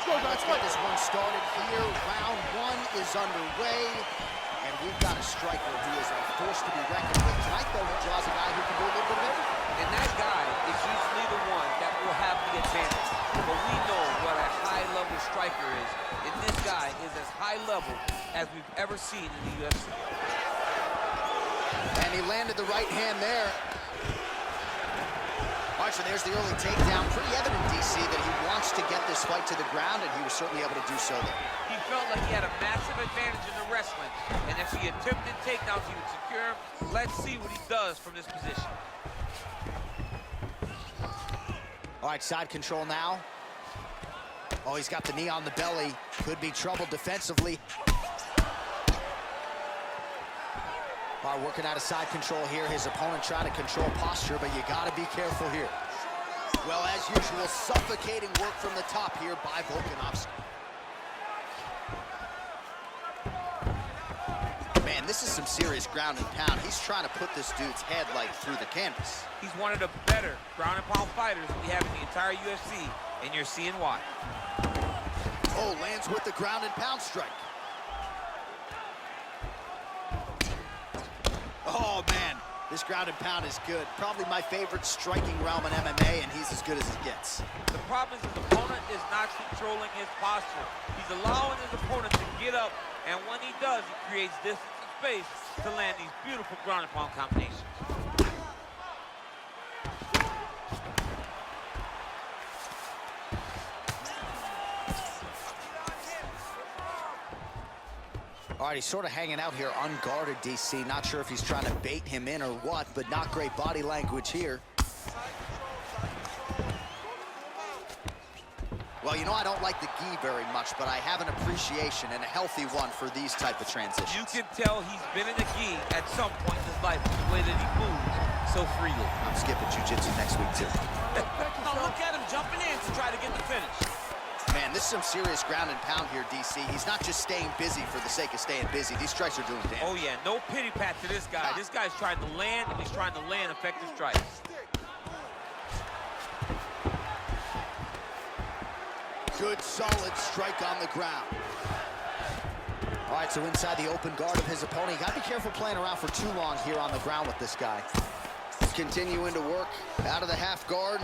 Let's get this one started here. Round one is underway. And we've got a striker who is a force to be reckoned with. Tonight, though, he draws a guy who can do a little bit of everything. And that guy is usually the one that will have the advantage. But we know what a high-level striker is. And this guy is as high level as we've ever seen in the UFC. And he landed the right hand there. All right, so there's the early takedown. Pretty evident, DC, that he wants to get this fight to the ground, and he was certainly able to do so there. He felt like he had a massive advantage in the wrestling, and if he attempted takedowns, he would secure him. Let's see what he does from this position. All right, side control now. Oh, he's got the knee on the belly. Could be trouble defensively. All right, working out of side control here. His opponent trying to control posture, but you got to be careful here. Well, as usual, suffocating work from the top here by Volkanovski. Man, this is some serious ground and pound. He's trying to put this dude's head, like, through the canvas. He's one of the better ground and pound fighters we have in the entire UFC, and you're seeing why. Oh, lands with the ground and pound strike. Oh, man, this ground and pound is good. Probably my favorite striking realm in MMA, and he's as good as it gets. The problem is his opponent is not controlling his posture. He's allowing his opponent to get up, and when he does, he creates distance and space to land these beautiful ground and pound combinations. All right, he's sort of hanging out here unguarded, DC. Not sure if he's trying to bait him in or what, but not great body language here. Well, you know, I don't like the gi very much, but I have an appreciation and a healthy one for these type of transitions. You can tell he's been in the gi at some point in his life with the way that he moves so freely. I'm skipping jiu-jitsu next week, too. Now look at him jumping in to try to get the finish. Man, this is some serious ground and pound here, DC. He's not just staying busy for the sake of staying busy. These strikes are doing damage. Oh, yeah, no pity pat to this guy. This guy's trying to land, and he's trying to land effective strikes. Good, solid strike on the ground. All right, so inside the open guard of his opponent. You got to be careful playing around for too long here on the ground with this guy. Continuing to work out of the half guard.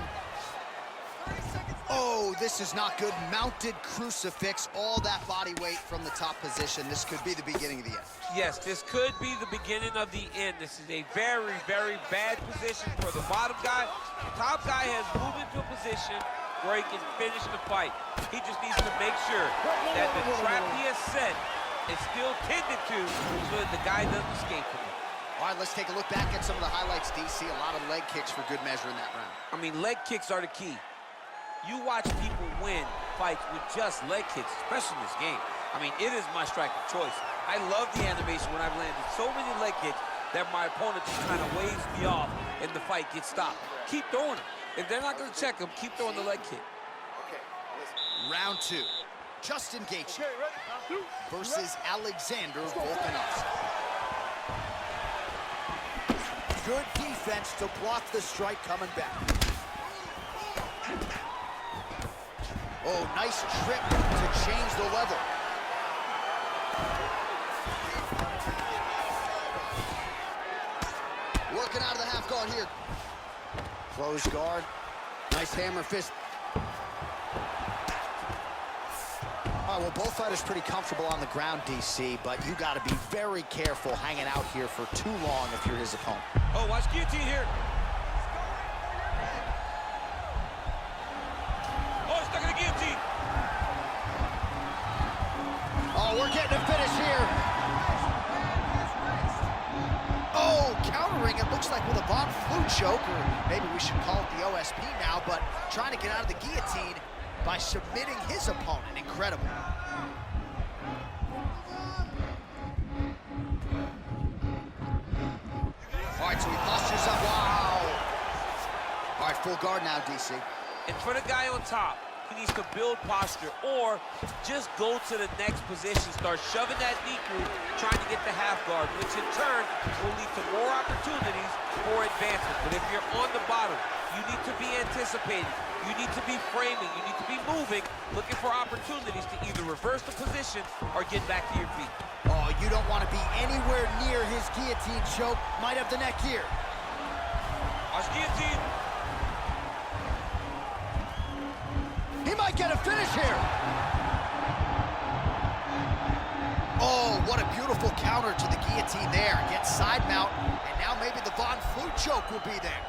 Oh, this is not good. Mounted crucifix, all that body weight from the top position. This could be the beginning of the end. Yes, this could be the beginning of the end. This is a very, very bad position for the bottom guy. The top guy has moved into a position where he can finish the fight. He just needs to make sure that the trap he has set is still tended to so that the guy doesn't escape from it. All right, let's take a look back at some of the highlights, DC. A lot of leg kicks for good measure in that round. I mean, leg kicks are the key. You watch people win fights with just leg kicks, especially in this game. I mean, it is my strike of choice. I love the animation when I've landed so many leg kicks that my opponent just kind of waves me off and the fight gets stopped. Keep throwing them. If they're not going to check them, keep throwing the leg kick. Round two. Justin Gaethje versus Alexander Volkanovski. Good defense to block the strike coming back. Oh, nice trip to change the level. Working out of the half guard here. Close guard. Nice hammer fist. All right, well, both fighters pretty comfortable on the ground, DC, but you got to be very careful hanging out here for too long if you're his opponent. Oh, watch guillotine here. Oh, we're getting a finish here. Oh, countering, it looks like with a bomb flu choke, or maybe we should call it the OSP now, but trying to get out of the guillotine by submitting his opponent. Incredible. All right, so he postures up. Wow. All right, full guard now, DC. And for the guy on top, he needs to build posture or just go to the next position, start shoving that knee through, trying to get the half guard, which in turn will lead to more opportunities for advancement. But if you're on the bottom, You need to be anticipating. You need to be framing. You need to be moving, looking for opportunities to either reverse the position or get back to your feet. Oh, you don't want to be anywhere near his guillotine choke. Might have the neck here. Watch guillotine. He might get a finish here. Oh, what a beautiful counter to the guillotine there. Gets side mount, and now maybe the Von Flue choke will be there.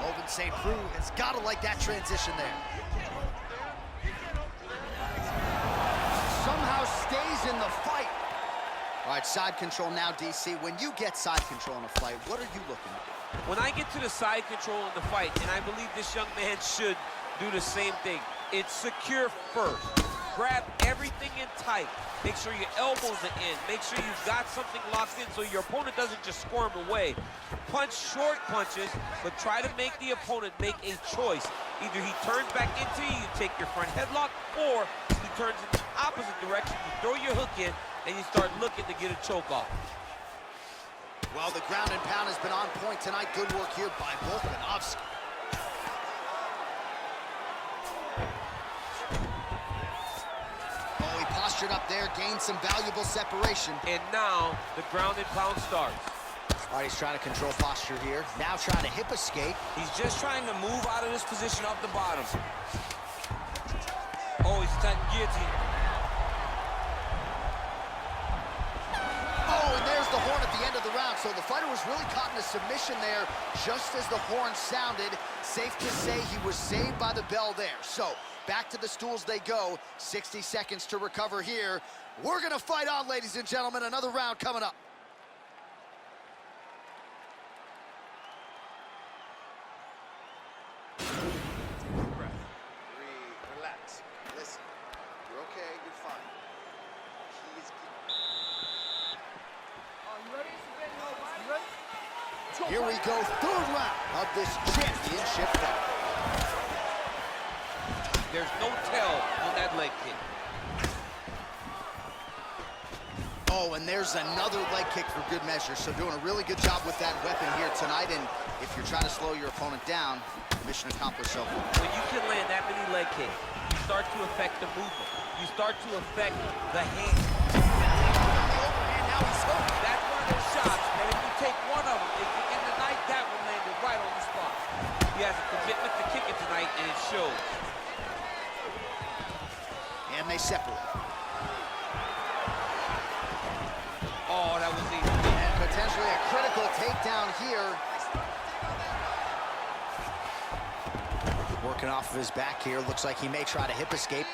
Oven St. Preux has got to like that transition there. Somehow stays in the fight. All right, side control now, DC. When you get side control in a fight, what are you looking at? When I get to the side control in the fight, and I believe this young man should do the same thing, it's secure first. Grab everything in tight. Make sure your elbows are in. Make sure you've got something locked in so your opponent doesn't just squirm away. Punch short punches, but try to make the opponent make a choice. Either he turns back into you, you take your front headlock, or he turns in the opposite direction, you throw your hook in, and you start looking to get a choke off. Well, the ground and pound has been on point tonight. Good work here by Volkanovski. Oh, he postured up there, gained some valuable separation. And now, the ground and pound starts. All right, he's trying to control posture here. Now trying to hip escape. He's just trying to move out of this position off the bottom. Oh, he's attacking guillotine. Oh, and there's the horn at the end of the round. So the fighter was really caught in a submission there just as the horn sounded. Safe to say he was saved by the bell there. So back to the stools they go. 60 seconds to recover here. We're going to fight on, ladies and gentlemen. Another round coming up. Relax. Listen. You're okay. You're fine. Here we go, third round of this championship fight. There's no tell on that leg kick. Oh, and there's another leg kick for good measure. So doing a really good job with that weapon here tonight. And if you're trying to slow your opponent down, mission accomplished so far. When you can land that many leg kicks, you start to affect the movement. You start to affect the hand. And now he's hooked. That's one of those shots that if you take one of them, if you end the night, that one landed right on the spot. He has a commitment to kick it tonight, and it shows. And they separate. Oh, that was easy. And potentially a critical takedown here. Working off of his back here. Looks like he may try to hip escape.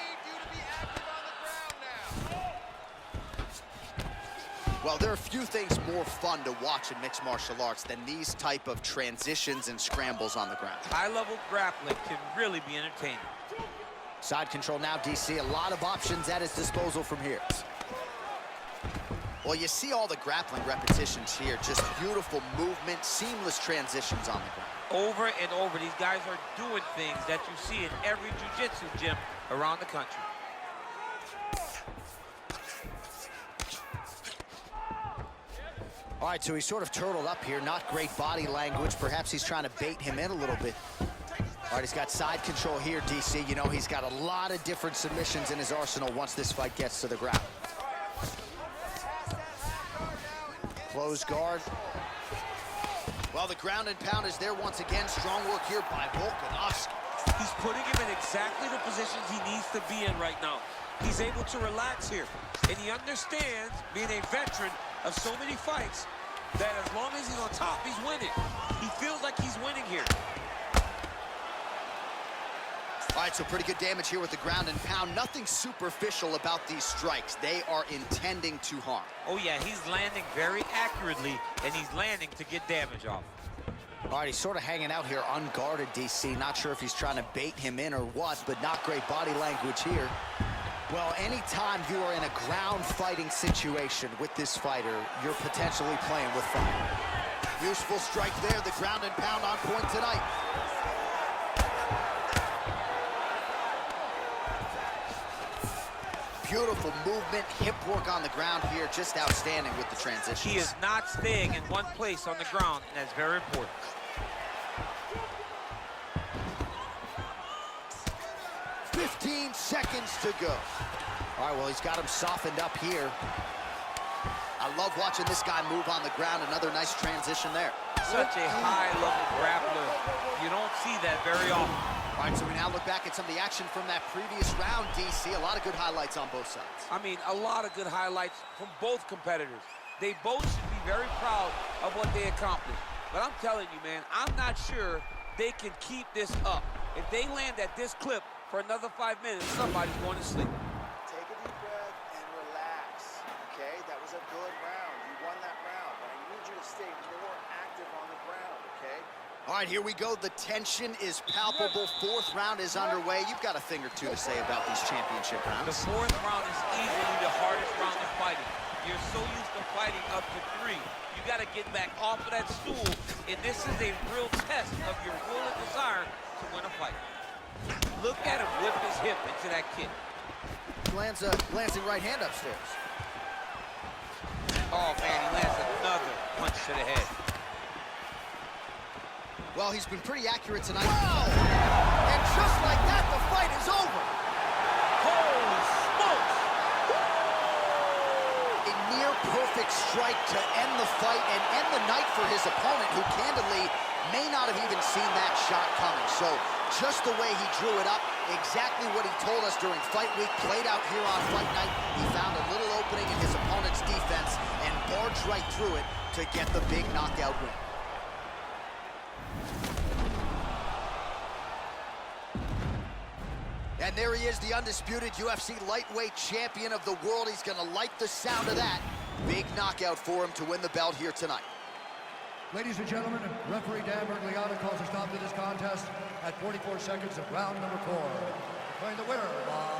Well, there are few things more fun to watch in mixed martial arts than these type of transitions and scrambles on the ground. High-level grappling can really be entertaining. Side control now, DC. A lot of options at his disposal from here. Well, you see all the grappling repetitions here. Just beautiful movement, seamless transitions on the ground. Over and over, these guys are doing things that you see in every jiu-jitsu gym around the country. All right, so he's sort of turtled up here. Not great body language. Perhaps he's trying to bait him in a little bit. All right, he's got side control here, DC. You know, he's got a lot of different submissions in his arsenal once this fight gets to the ground. Close guard. Well, the ground and pound is there once again. Strong work here by Volkanovski. He's putting him in exactly the positions he needs to be in right now. He's able to relax here, and he understands, being a veteran of so many fights, that as long as he's on top, he's winning. He feels like he's winning here. All right, so pretty good damage here with the ground and pound. Nothing superficial about these strikes. They are intending to harm. Oh, yeah, he's landing very accurately, and he's landing to get damage off. All right, he's sort of hanging out here unguarded, DC. Not sure if he's trying to bait him in or what, but not great body language here. Well, anytime you are in a ground fighting situation with this fighter, you're potentially playing with fire. Useful strike there, the ground and pound on point tonight. Beautiful movement, hip work on the ground here, just outstanding with the transitions. He is not staying in one place on the ground, and that's very important. 15 seconds to go. All right, well, he's got him softened up here. I love watching this guy move on the ground. Another nice transition there. Such a high-level grappler. You don't see that very often. All right, so we now look back at some of the action from that previous round, DC. A lot of good highlights on both sides. I mean, a lot of good highlights from both competitors. They both should be very proud of what they accomplished. But I'm telling you, man, I'm not sure they can keep this up. If they land at this clip for another 5 minutes, somebody's going to sleep. Take a deep breath and relax, okay? That was a good round. You won that round, but I need you to stay more active on the ground, okay? All right, here we go. The tension is palpable. Fourth round is underway. You've got a thing or two to say about these championship The rounds. fourth round is easily the hardest round of fighting. You're so used to fighting up to 3. You got to get back off of that stool, and this is a real test of your will and desire to win a fight. Look at him whip his hip into that kick. Lands a glancing right hand upstairs. Oh, man, he lands another punch to the head. Well, he's been pretty accurate tonight. Whoa! And just like that, the fight is over. Holy smokes! A near-perfect strike to end the fight and end the night for his opponent, who candidly may not have even seen that shot coming. So just the way he drew it up, exactly what he told us during fight week, played out here on fight night. He found a little opening in his opponent's defense and barged right through it to get the big knockout win. And there he is, the undisputed UFC lightweight champion of the world. He's gonna like the sound of that. Big knockout for him to win the belt here tonight. Ladies and gentlemen, referee Dan Bergliano calls a stop to this contest at 44 seconds of round number 4. Declaring the winner by